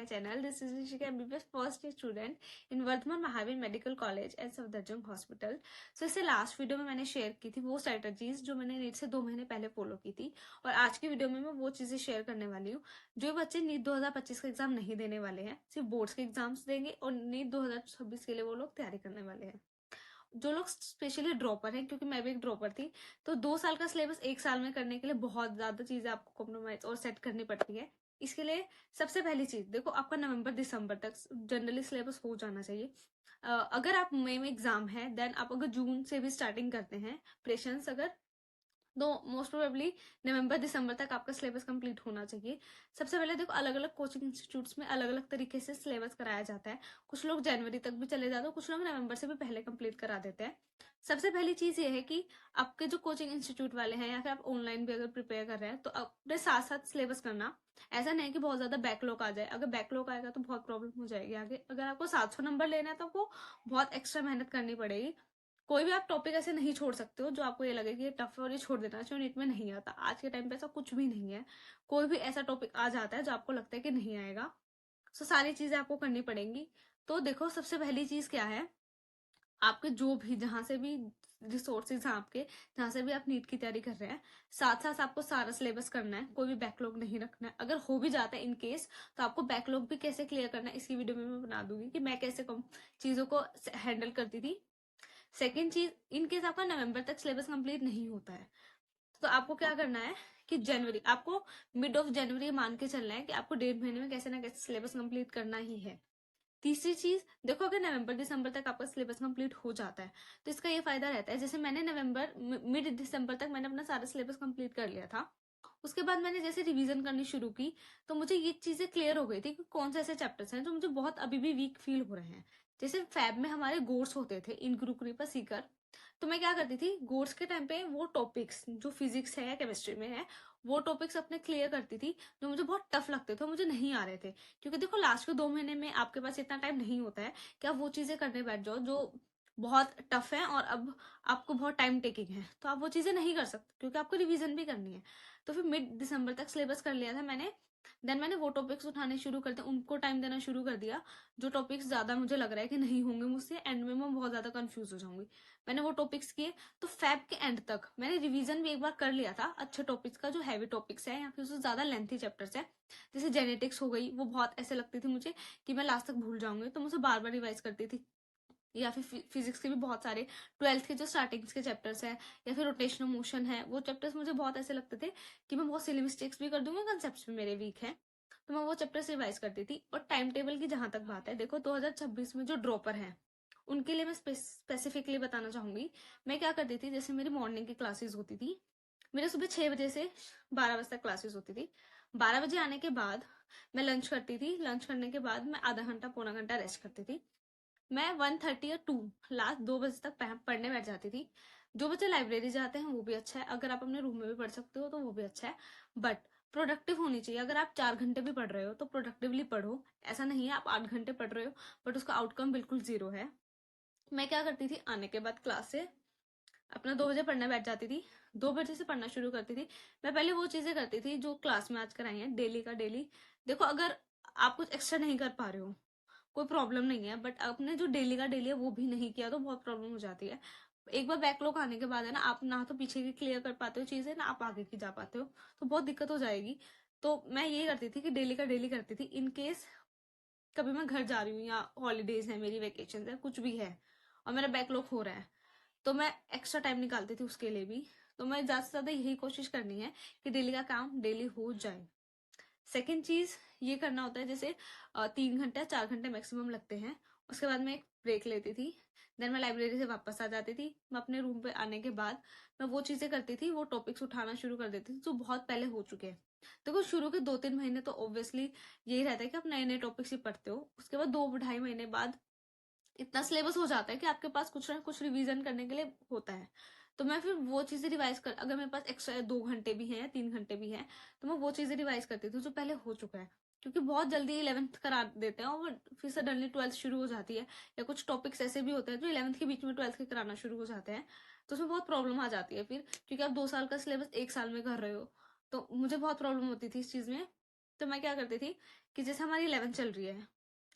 my channel. This is Rishika MBBS first year student in Vardhman Mahavir medical college and Safdarjung hospital. So इससे last video में मैंने share की थी वो स्ट्रेटजीज जो मैंने नीट से 2 महीने पहले फॉलो की थी, और आज की वीडियो में मैं वो चीजें शेयर करने वाली हूँ जो बच्चे नीट 2025 का एग्जाम नहीं देने वाले हैं, सिर्फ बोर्ड्स के एग्जाम्स देंगे और नीट 2026 के लिए वो लोग तैयारी करने वाले हैं. जो लोग स्पेशली ड्रॉपर हैं, क्योंकि मैं भी एक ड्रॉपर थी, तो 2 साल का सिलेबस 1 साल में करने के लिए बहुत ज्यादा चीजें आपको कॉम्प्रोमाइज और सेट करनी पड़ती है. इसके लिए सबसे पहली चीज देखो, आपका नवंबर दिसंबर तक जनरली सिलेबस हो जाना चाहिए. अगर आप मई में एग्जाम है, देन आप अगर जून से भी स्टार्टिंग करते हैं प्रेशंस, अगर तो मोस्ट प्रोबेबली नवंबर दिसंबर तक आपका सिलेबस कंप्लीट होना चाहिए. सबसे पहले देखो, अलग अलग कोचिंग इंस्टीट्यूट्स में अलग अलग तरीके से सिलेबस कराया जाता है. कुछ लोग जनवरी तक भी चले जाते हैं, कुछ लोग नवंबर से भी पहले कंप्लीट करा देते हैं. सबसे पहली चीज ये है कि आपके जो कोचिंग इंस्टीट्यूट वाले हैं या फिर आप ऑनलाइन भी अगर प्रिपेयर कर रहे हैं तो अपने साथ साथ सिलेबस करना. ऐसा नहीं है कि बहुत ज्यादा बैकलॉग आ जाए. अगर बैकलॉग आएगा तो बहुत प्रॉब्लम हो जाएगी आगे. अगर आपको 700 नंबर लेना है तो आपको बहुत एक्स्ट्रा मेहनत करनी पड़ेगी. कोई भी आप टॉपिक ऐसे नहीं छोड़ सकते हो जो आपको ये लगे कि ये टफ है और ये छोड़ देना चाहिए, नीट में नहीं आता. आज के टाइम पे ऐसा कुछ भी नहीं है. कोई भी ऐसा टॉपिक आ जाता है जो आपको लगता है कि नहीं आएगा, तो सारी चीजें आपको करनी पड़ेंगी. तो देखो, सबसे पहली चीज क्या है, आपके जो भी जहां से भी रिसोर्सेज हैं आपके, जहां से भी आप नीट की तैयारी कर रहे हैं, साथ साथ आपको सारा सिलेबस करना है. कोई भी बैकलॉग नहीं रखना है. अगर हो भी जाता है इन केस, तो आपको बैकलॉग भी कैसे क्लियर करना है इसकी वीडियो में मैं बना दूंगी कि मैं कैसे चीजों को हैंडल करती थी. सेकेंड चीज, इन केस आपका नवंबर तक सिलेबस कंप्लीट नहीं होता है तो आपको क्या करना है कि जनवरी, आपको मिड ऑफ जनवरी मान के चलना है कि आपको 1.5 महीने में कैसे ना कैसे सिलेबस कंप्लीट करना ही है. तीसरी चीज देखो, अगर नवंबर दिसंबर तक आपका सिलेबस कंप्लीट हो जाता है तो इसका ये फायदा रहता है, जैसे मैंने नवंबर मिड दिसंबर तक मैंने अपना सारा सिलेबस कंप्लीट कर लिया था. उसके बाद मैंने जैसे रिवीजन करनी शुरू की तो मुझे ये चीजें क्लियर हो गई थी कि कौन से ऐसे चैप्टर्स हैं जो मुझे बहुत अभी भी वीक फील हो रहे हैं. जैसे फैब में हमारे गोर्स होते थे, इन ग्रुप सीकर, तो मैं क्या करती थी गोर्स के टाइम पे वो टॉपिक्स जो फिजिक्स है या केमिस्ट्री में है, वो टॉपिक्स अपने क्लियर करती थी जो मुझे बहुत टफ लगते थे, मुझे नहीं आ रहे थे. क्योंकि देखो, लास्ट के 2 महीने में आपके पास इतना टाइम नहीं होता है कि आप वो चीजें करने बैठ जाओ जो बहुत टफ है और अब आपको बहुत टाइम टेकिंग है, तो आप वो चीजें नहीं कर सकते क्योंकि आपको रिवीजन भी करनी है. तो फिर मिड दिसंबर तक सिलेबस कर लिया था मैंने. देन मैंने वो टॉपिक्स उठाने शुरू कर दिए, उनको टाइम देना शुरू कर दिया जो टॉपिक्स ज्यादा मुझे लग रहा है कि नहीं होंगे मुझसे, एंड में मैं बहुत ज्यादा कंफ्यूज हो जाऊंगी. मैंने वो टॉपिक्स किए. तो फैब के एंड तक मैंने रिवीजन भी एक बार कर लिया था अच्छे टॉपिक्स का, जो हैवी टॉपिक्स है या फिर जो ज्यादा लेंथी चैप्टर्स है. जैसे जेनेटिक्स हो गई, वो बहुत ऐसे लगती थी मुझे कि मैं लास्ट तक भूल जाऊंगी, तो मुझे बार बार रिवाइज करती थी. या फिर फिजिक्स के भी बहुत सारे 12th के जो स्टार्टिंग के चैप्टर्स हैं, या फिर रोटेशनल मोशन है, वो चैप्टर्स मुझे बहुत ऐसे लगते थे कि मैं बहुत सिली मिस्टेक्स भी कर दूंगी, कंसेप्ट भी मेरे वीक हैं, तो मैं वो चैप्टर्स रिवाइज करती थी. और टाइम टेबल की जहां तक बात है, देखो 2026 में जो ड्रॉपर हैं उनके लिए मैं स्पेसिफिकली बताना चाहूंगी. मैं क्या करती थी, जैसे मेरी मॉर्निंग की क्लासेस होती थी, मेरे सुबह 6 बजे से 12 बजे तक क्लासेस होती थी. 12 बजे आने के बाद मैं लंच करती थी. लंच करने के बाद मैं आधा घंटा पौना घंटा रेस्ट करती थी. मैं 1:30 या 2 लास्ट 2 बजे तक पढ़ने बैठ जाती थी. जो बच्चे लाइब्रेरी जाते हैं वो भी अच्छा है, अगर आप अपने रूम में भी पढ़ सकते हो तो वो भी अच्छा है, बट प्रोडक्टिव होनी चाहिए. अगर आप 4 घंटे भी पढ़ रहे हो तो प्रोडक्टिवली पढ़ो. ऐसा नहीं है आप 8 घंटे पढ़ रहे हो बट उसका आउटकम बिल्कुल जीरो है. मैं क्या करती थी, आने के बाद क्लास से अपना 2 बजे पढ़ने बैठ जाती थी. 2 बजे से पढ़ना शुरू करती थी. मैं पहले वो चीजें करती थी जो क्लास में आज कराई है, डेली का डेली. देखो, अगर आप कुछ एक्स्ट्रा नहीं कर पा रहे हो कोई प्रॉब्लम नहीं है, बट आपने जो डेली का डेली है वो भी नहीं किया तो बहुत प्रॉब्लम हो जाती है. एक बार बैकलॉग आने के बाद है ना, आप ना तो पीछे की क्लियर कर पाते हो चीजें, ना आप आगे की जा पाते हो, तो बहुत दिक्कत हो जाएगी. तो मैं ये करती थी कि डेली का डेली करती थी. इन केस कभी मैं घर जा रही हूँ या हॉलीडेज है, मेरी वेकेशन है, कुछ भी है और मेरा बैकलॉग हो रहा है, तो मैं एक्स्ट्रा टाइम निकालती थी उसके लिए भी. तो मैं ज्यादा से ज्यादा यही कोशिश करनी है कि डेली का काम डेली हो जाए. सेकेंड चीज ये करना होता है, जैसे 3 घंटे 4 घंटे मैक्सिमम लगते हैं, उसके बाद मैं एक ब्रेक लेती थी. देन मैं लाइब्रेरी से वापस आ जाती थी. मैं अपने रूम पे आने के बाद मैं वो चीजें करती थी, वो टॉपिक्स उठाना शुरू कर देती थी जो बहुत पहले हो चुके हैं. देखो, शुरू के 2-3 महीने तो ऑब्वियसली यही रहता है कि आप नए नए टॉपिक्स ही पढ़ते हो. उसके बाद 2-2.5 महीने बाद इतना सिलेबस हो जाता है कि आपके पास कुछ ना कुछ रिवीजन करने के लिए होता है. तो मैं फिर वो चीजें रिवाइज कर, अगर मेरे पास एक्स्ट्रा 2 घंटे भी हैं या 3 घंटे भी हैं, तो मैं वो चीजें रिवाइज करती थी जो पहले हो चुका है. क्योंकि बहुत जल्दी 11th करा देते हैं और फिर सडनली 12th शुरू हो जाती है, या कुछ टॉपिक्स ऐसे भी होते हैं जो 11th के बीच में 12th के कराना शुरू हो जाते हैं. तो उसमें बहुत प्रॉब्लम आ जाती है फिर, क्योंकि आप 2 साल का सिलेबस 1 साल में कर रहे हो. तो मुझे बहुत प्रॉब्लम होती थी इस चीज में. तो मैं क्या करती थी कि जैसे हमारी 11th चल रही है,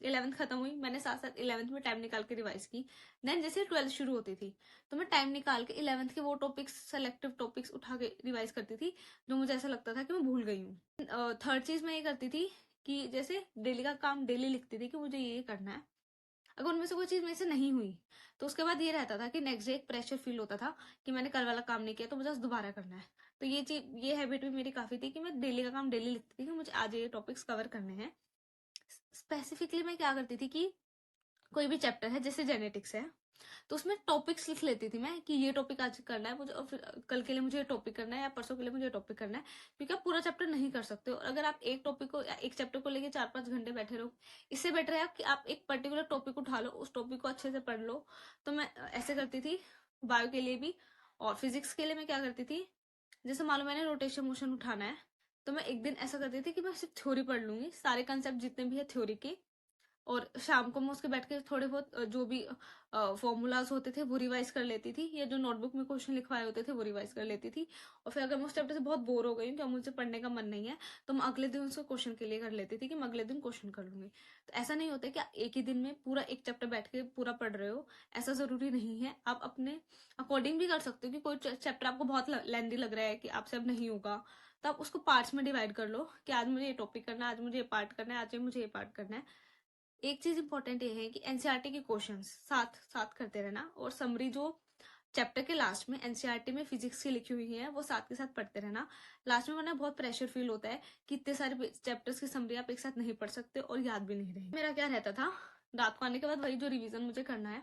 11th खत्म हुई, मैंने साथ साथ 11th में टाइम निकाल के रिवाइज की। देन जैसे 12th शुरू होती थी तो मैं टाइम निकाल के 11th के वो टॉपिक्स, सेलेक्टिव टॉपिक्स उठा के रिवाइज करती थी जो मुझे ऐसा लगता था कि मैं भूल गई हूँ। थर्ड चीज मैं ये करती थी कि जैसे डेली का काम डेली लिखती थी कि मुझे ये करना है। अगर उनमें से कोई चीज मेरे से नहीं हुई तो उसके बाद ये रहता था कि नेक्स्ट डे एक प्रेशर फील होता था कि मैंने कल वाला काम नहीं किया तो मुझे आज दोबारा करना है। तो ये हैबिट भी मेरी काफी थी कि मैं डेली का काम डेली लिखती थी कि मुझे आज ये टॉपिक्स कवर करने हैं। स्पेसिफिकली मैं क्या करती थी कि कोई भी चैप्टर है, जैसे जेनेटिक्स है, तो उसमें टॉपिक्स लिख लेती थी मैं कि ये टॉपिक आज करना है मुझे, और फिर कल के लिए मुझे ये टॉपिक करना है या परसों के लिए मुझे ये टॉपिक करना है। क्योंकि आप पूरा चैप्टर नहीं कर सकते हो, और अगर आप एक टॉपिक को या एक चैप्टर को लेके 4-5 घंटे बैठे रहो, इससे बेटर है कि आप एक पर्टिकुलर टॉपिक उठा लो, उस टॉपिक को अच्छे से पढ़ लो। तो मैं ऐसे करती थी बायो के लिए भी। और फिजिक्स के लिए मैं क्या करती थी, जैसे मालूम मैंने रोटेशन मोशन उठाना है तो मैं एक दिन ऐसा करती थी कि मैं सिर्फ थ्योरी पढ़ लूंगी, सारे कंसेप्ट जितने भी है थ्योरी के, और शाम को मैं उसके बैठ के थोड़े बहुत जो भी फॉर्मूलाज होते थे वो रिवाइज कर लेती थी, या जो नोटबुक में क्वेश्चन लिखवाए होते थे वो रिवाइज कर लेती थी। और फिर अगर मैं उस चैप्टर से बहुत बोर हो गई हूँ कि अब मुझे पढ़ने का मन नहीं है, तो मैं अगले दिन उसको क्वेश्चन के लिए कर लेती थी कि मैं अगले दिन क्वेश्चन कर लूंगी। तो ऐसा नहीं होता कि आप एक ही दिन में पूरा एक चैप्टर बैठ के पूरा पढ़ रहे हो, ऐसा जरूरी नहीं है। आप अपने अकॉर्डिंग भी कर सकते हो कि कोई चैप्टर आपको बहुत लेंदी लग रहा है कि आपसे अब नहीं होगा, तो आप उसको पार्ट्स में डिवाइड कर लो कि आज मुझे ये टॉपिक करना है, आज मुझे ये पार्ट करना है, आज मुझे ये पार्ट करना है। एक चीज इंपॉर्टेंट ये है कि एनसीईआरटी के क्वेश्चंस साथ साथ करते रहना, और समरी जो चैप्टर के लास्ट में एनसीईआरटी में फिजिक्स की लिखी हुई है वो साथ के साथ पढ़ते रहना लास्ट में, वरना बहुत प्रेशर फील होता है कि इतने सारे चैप्टर्स की समरी आप एक साथ नहीं पढ़ सकते और याद भी नहीं रहेगी। मेरा क्या रहता था, रात को आने के बाद वही जो रिवीजन मुझे करना है,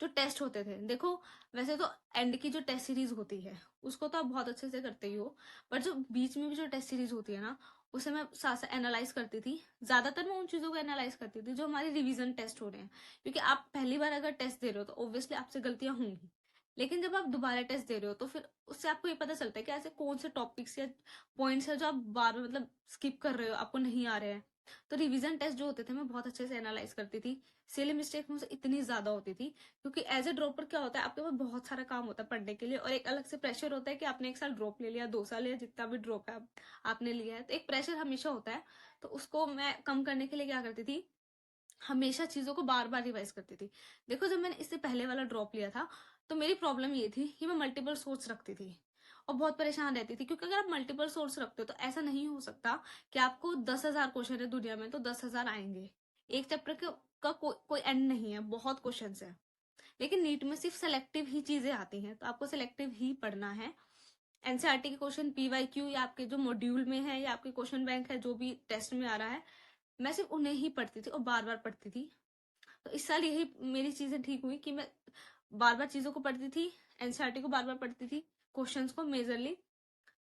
जो टेस्ट होते थे, देखो वैसे तो एंड की जो टेस्ट सीरीज होती है उसको तो आप बहुत अच्छे से करते ही हो, पर जो बीच में भी जो टेस्ट सीरीज होती है ना, उसे मैं साथ साथ एनालाइज करती थी। ज्यादातर मैं उन चीजों को एनालाइज करती थी जो हमारे रिवीजन टेस्ट हो रहे हैं, क्योंकि आप पहली बार अगर टेस्ट दे रहे हो तो ऑब्वियसली आपसे गलतियां होंगी, लेकिन जब आप दोबारा टेस्ट दे रहे हो तो फिर उससे आपको ये पता चलता है कि ऐसे कौन से टॉपिक्स या पॉइंट्स है जो आप बार बार मतलब स्किप कर रहे हो, आपको नहीं आ रहे हैं। तो रिवीजन टेस्ट जो होते थे मैं बहुत अच्छे से एनालाइज करती थी। सिली मिस्टेक मुझसे इतनी ज्यादा होती थी क्योंकि एज ए ड्रॉपर क्या होता है, आपके पास बहुत सारा काम होता है पढ़ने के लिए, और एक अलग से प्रेशर होता है कि आपने 1 साल ड्रॉप ले लिया, 2 साल या जितना भी ड्रॉप है आपने लिया है, तो एक प्रेशर हमेशा होता है। तो उसको मैं कम करने के लिए क्या करती थी, हमेशा चीजों को बार बार रिवाइज करती थी। देखो जब मैंने इससे पहले वाला ड्रॉप लिया था तो मेरी प्रॉब्लम ये थी कि मैं मल्टीपल सोर्स रखती थी और बहुत परेशान रहती थी, क्योंकि अगर आप मल्टीपल सोर्स रखते हो तो ऐसा नहीं हो सकता कि आपको 10,000 क्वेश्चन है दुनिया में तो 10,000 आएंगे। एक चैप्टर का कोई एंड नहीं है, बहुत क्वेश्चन है। लेकिन नीट में सिर्फ सेलेक्टिव ही चीजें आती हैं, तो आपको सेलेक्टिव ही पढ़ना है। एनसीईआरटी के क्वेश्चन, पीवाईक्यू या आपके जो मॉड्यूल में है या आपके क्वेश्चन बैंक है जो भी टेस्ट में आ रहा है, मैं सिर्फ उन्हें ही पढ़ती थी और बार बार पढ़ती थी। तो इस साल यही मेरी चीजें ठीक हुई कि मैं बार बार चीजों को पढ़ती थी, एनसीईआरटी को बार बार पढ़ती थी, क्वेश्चंस को मेजरली।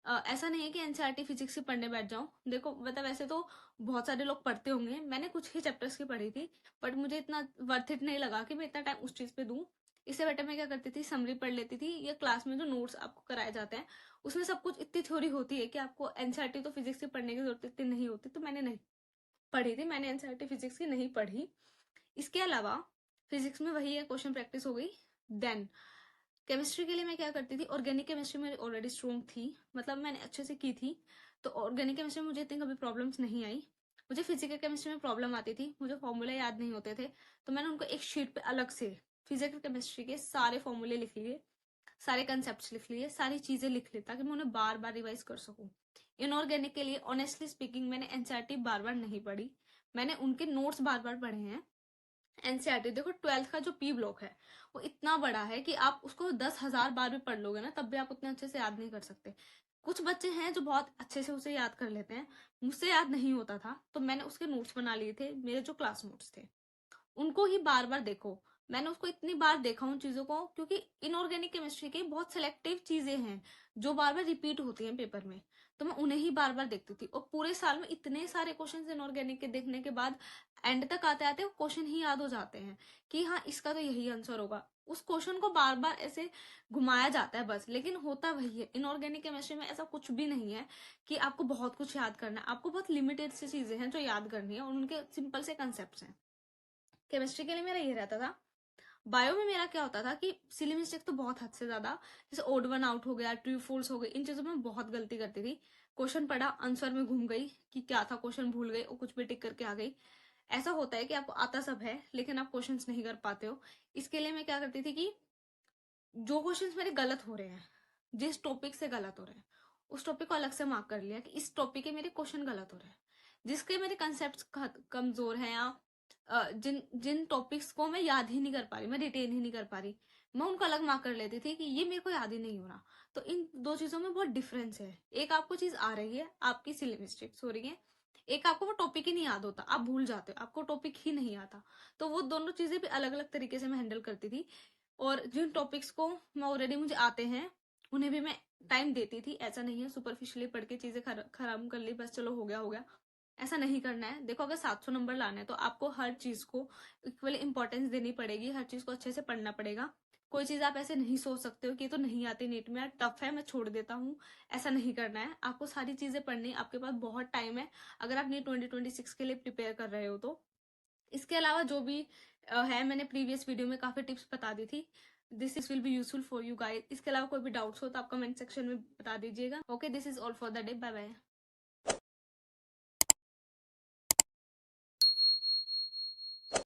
ऐसा नहीं है कि एनसीईआरटी फिजिक्स ही पढ़ने बैठ जाऊं, देखो मतलब वैसे तो बहुत सारे लोग पढ़ते होंगे, मैंने कुछ ही चैप्टर्स की पढ़ी थी, बट मुझे इतना वर्थ इट नहीं लगा कि मैं इतना टाइम उस चीज पे दूं। इससे बेटर मैं क्या करती थी, समरी पढ़ लेती थी, या क्लास में जो नोट्स आपको कराए जाते हैं उसमें सब कुछ इतनी थ्योरी होती है कि आपको एनसीईआरटी तो फिजिक्स की पढ़ने की जरूरत इतनी नहीं होती, तो मैंने नहीं पढ़ी थी, मैंने एनसीईआरटी फिजिक्स की नहीं पढ़ी। इसके अलावा फिजिक्स में वही है, क्वेश्चन प्रैक्टिस हो गई। देन केमिस्ट्री के लिए मैं क्या करती थी, ऑर्गेनिक केमिस्ट्री मेरी ऑलरेडी स्ट्रॉन्ग थी, मतलब मैंने अच्छे से की थी, तो ऑर्गेनिक केमिस्ट्री में मुझे इतनी कभी प्रॉब्लम्स नहीं आई। मुझे फिजिकल केमिस्ट्री में प्रॉब्लम आती थी, मुझे फॉर्मूले याद नहीं होते थे, तो मैंने उनको एक शीट पे अलग से फिजिकल केमिस्ट्री के सारे फॉर्मूले लिख लिए, सारे कंसेप्ट लिख लिए, सारी चीजें लिख ली ताकि मैं उन्हें बार बार रिवाइज कर सकूं। इनऑर्गेनिक के लिए ऑनेस्टली स्पीकिंग मैंने एनसीईआरटी बार बार नहीं पढ़ी, मैंने उनके नोट्स बार बार पढ़े हैं। एनसीईआरटी देखो 12th का जो पी ब्लॉक है वो इतना बड़ा है कि आप उसको 10,000 बार भी पढ़ लोगे ना तब भी आप उतने अच्छे से याद नहीं कर सकते। कुछ बच्चे हैं जो बहुत अच्छे से उसे याद कर लेते हैं, मुझसे याद नहीं होता था, तो मैंने उसके नोट्स बना लिए थे, मेरे जो क्लास नोट्स थे उनको ही बार बार देखो। मैंने उसको इतनी बार देखा उन चीजों को, क्योंकि इनऑर्गेनिक केमिस्ट्री की बहुत सिलेक्टिव चीजें हैं जो बार बार रिपीट होती हैं पेपर में, तो मैं उन्हें ही बार बार देखती थी। और पूरे साल में इतने सारे क्वेश्चन इनऑर्गेनिक के देखने के बाद एंड तक आते आते वो क्वेश्चन ही याद हो जाते हैं कि हाँ इसका तो यही आंसर होगा। उस क्वेश्चन को बार बार ऐसे घुमाया जाता है बस, लेकिन होता वही है। इनऑर्गेनिक केमिस्ट्री में ऐसा कुछ भी नहीं है कि आपको बहुत कुछ याद करना है, आपको बहुत लिमिटेड सी चीजें हैं जो याद करनी है और उनके सिंपल से कंसेप्ट हैं। केमिस्ट्री के लिए मेरा ये रहता था। बायो में मेरा क्या होता था कि सिली मिस्टेक तो बहुत हद से ज्यादा, जैसे ओड वन आउट हो गया, ट्रू फॉल्स हो गए, इन चीजों में बहुत गलती करती थी। क्वेश्चन पढ़ा, आंसर में घूम गई कि क्या था, क्वेश्चन भूल गई और कुछ भी टिक करके आ गई। ऐसा होता है कि आपको आता सब है लेकिन आप क्वेश्चंस नहीं कर पाते हो। इसके लिए मैं क्या करती थी कि जो क्वेश्चंस मेरे गलत हो रहे हैं, जिस टॉपिक से गलत हो रहे हैं, उस टॉपिक को अलग से मार्क कर लिया कि इस टॉपिक के मेरे क्वेश्चन गलत हो रहे हैं। जिसके मेरे कंसेप्ट कमजोर हैं या जिन जिन टॉपिक्स को मैं याद ही नहीं कर पा रही, मैं रिटेन ही नहीं कर पा रही, मैं उनको अलग मार्क कर लेती थी कि ये मेरे को याद ही नहीं हो रहा। तो इन दो चीजों में बहुत डिफरेंस है। एक आपको चीज आ रही है, आपकी सिली मिस्टेक्स हो रही है, एक आपको वो टॉपिक ही नहीं याद होता, आप भूल जाते हो, आपको टॉपिक ही नहीं आता। तो वो दोनों चीजें भी अलग अलग तरीके से मैं हैंडल करती थी। और जिन टॉपिक्स को मैं ऑलरेडी मुझे आते हैं उन्हें भी मैं टाइम देती थी। ऐसा नहीं है सुपरफिशियली पढ़ के चीजें खराब कर ली बस चलो हो गया हो गया, ऐसा नहीं करना है। देखो अगर 700 नंबर लाना है तो आपको हर चीज को इक्वली इंपॉर्टेंस देनी पड़ेगी, हर चीज को अच्छे से पढ़ना पड़ेगा। कोई चीज आप ऐसे नहीं सोच सकते हो कि ये तो नहीं आती नीट में, यार टफ है मैं छोड़ देता हूँ, ऐसा नहीं करना है। आपको सारी चीजें पढ़नी, आपके पास बहुत टाइम है अगर आप नीट 2026 के लिए प्रिपेयर कर रहे हो तो। इसके अलावा जो भी है, मैंने प्रीवियस वीडियो में काफी टिप्स बता दी थी। This is will be useful for you guys. इसके अलावा कोई भी डाउट्स हो तो आप कमेंट सेक्शन में बता दीजिएगा। Okay, this is all for the day, bye bye.